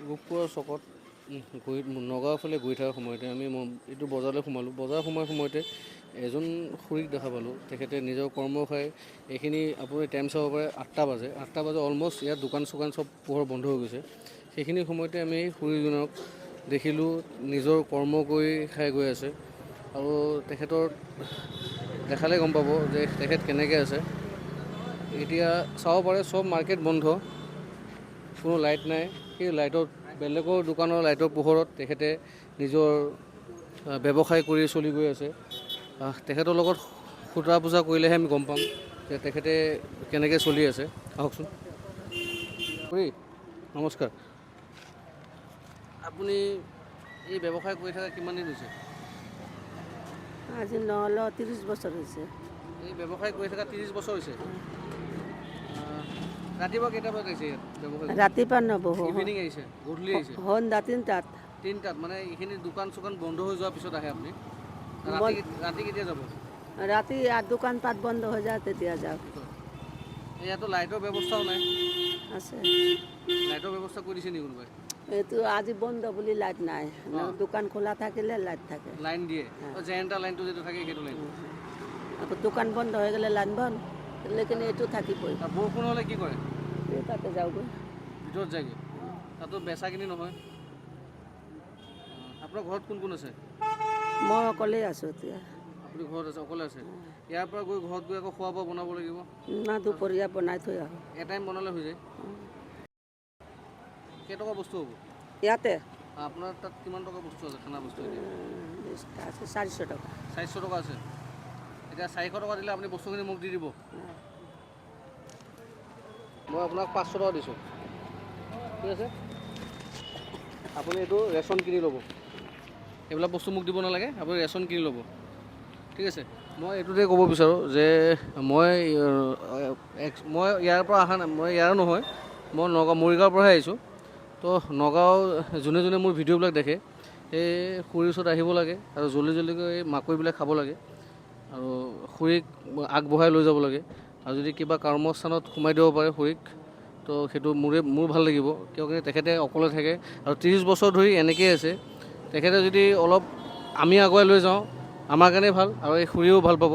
গোপুৰৰ চকত গৈ নগাঁৱৰ ফালে গৈ থকাৰ সময়তে আমি এইটো বজাৰলৈ সোমালোঁ। বজাৰ সোমোৱাৰ সময়তে এজন খুৰীক দেখা পালোঁ। তেখেতে নিজৰ কৰ্ম খাই এইখিনি আপুনি টাইম চাব পাৰে 8টা বাজে অলমষ্ট ইয়াত দোকান চোকান চব পোহৰ বন্ধ হৈ গৈছে। সেইখিনি সময়তে আমি খুৰীজনক দেখিলোঁ নিজৰ কৰ্ম কৰি খাই গৈ আছে। আৰু তেখেতৰ দেখালে গম পাব যে তেখেত কেনেকৈ আছে। এতিয়া চাব পাৰে চব মাৰ্কেট বন্ধ, কোনো লাইট নাই। সেই লাইটত বেলেগৰ দোকানৰ লাইটৰ পোহৰত তেখেতে নিজৰ ব্যৱসায় কৰি চলি গৈ আছে। তেখেতৰ লগত সোধা পোছা কৰিলেহে আমি গম পাম যে তেখেতে কেনেকৈ চলি আছে। আহকচোন। খুৰী নমস্কাৰ। আপুনি এই ব্যৱসায় কৰি থকা কিমান দিন হৈছে? আজি নহ'লেও 30 বছৰ হৈছে। এই ব্যৱসায় কৰি থকা 30 বছৰ হৈছে। ৰাতিপুৱা কেইটা বজাত আহিছে ইয়াত ব্যৱসায়? ৰাতিপুৱা নবহো, ইভিনিং আহিছে, গধূলি আহিছে? সন্ধ্যা 3টাত। 3টাত মানে এইখিনি দোকান চোকান বন্ধ হৈ যোৱাৰ পিছত আহে আপুনি? ৰাতি কেতিয়া যাব? ৰাতি দোকান পাট বন্ধ হৈ যায় তেতিয়া যাওঁ। ইয়াতো লাইটৰ ব্যৱস্থাও নাই? আছে। লাইটৰ ব্যৱস্থা কৰি দিছে নেকি কোনোবাই? এইটো আজি বন্ধ বুলি লাইট নাই। দোকান খোলা থাকিলে লাইট থাকে। লাইন দিয়ে? জেনেৰেটাৰ লাইনটো যিটো থাকে সেইটো লাইন? আকৌ দোকান বন্ধ হৈ গ'লে লাইন বন্ধ, লেকিন এইটো থাকিবই। বৰষুণ হ'লে কি কৰে? তাতে যাওঁগৈ। ভিতৰত যায়গৈ? তাতো বেচা কিনি নহয়? আপোনাৰ ঘৰত কোন কোন আছে? মই অকলেই আছোঁ এতিয়া। আপুনি ঘৰত আছে, অকলে আছে? ইয়াৰ পৰা গৈ ঘৰত গৈ আকৌ খোৱা বোৱা বনাব লাগিব? না, দুপৰীয়া বনাই থৈ আহোঁ। এটাইম বনালে হৈ যায়? কেইটকা বস্তু হ'ব? ইয়াতে আপোনাৰ তাত কিমান টকা বস্তু আছে, খানা বস্তু এতিয়া? আছে 400 টকা। 400 টকা আছে? এতিয়া 400 টকা দিলে আপুনি বস্তুখিনি মোক দি দিব? মই আপোনাক 500 টকা দিছোঁ, ঠিক আছে? আপুনি এইটো ৰেচন কিনি ল'ব। এইবিলাক বস্তু মোক দিব নালাগে, আপুনি ৰেচন কিনি ল'ব, ঠিক আছে? মই এইটোতে ক'ব বিচাৰোঁ যে মই ইয়াৰ পৰা অহা নাই, মই ইয়াৰ নহয়, মই নগাঁও মৰিগাঁৱৰ পৰাহে আহিছোঁ। তো নগাঁও যোনে যোনে মোৰ ভিডিঅ'বিলাক দেখে এই খুৰীৰ ওচৰত আহিব লাগে আৰু জল্দি জল্দিকৈ এই মাকৈবিলাক খাব লাগে আৰু খুৰীক আগবঢ়াই লৈ যাব লাগে। আৰু যদি কিবা কৰ্মস্থানত সোমাই দিব পাৰে খুৰীক, তো সেইটো মোৰ ভাল লাগিব, কিয়কি তেখেতে অকলে থাকে আৰু 30 বছৰ ধৰি এনেকৈয়ে আছে। তেখেতে যদি অলপ আমি আগুৱাই লৈ যাওঁ আমাৰ কাৰণেই ভাল আৰু এই খুৰীও ভাল পাব।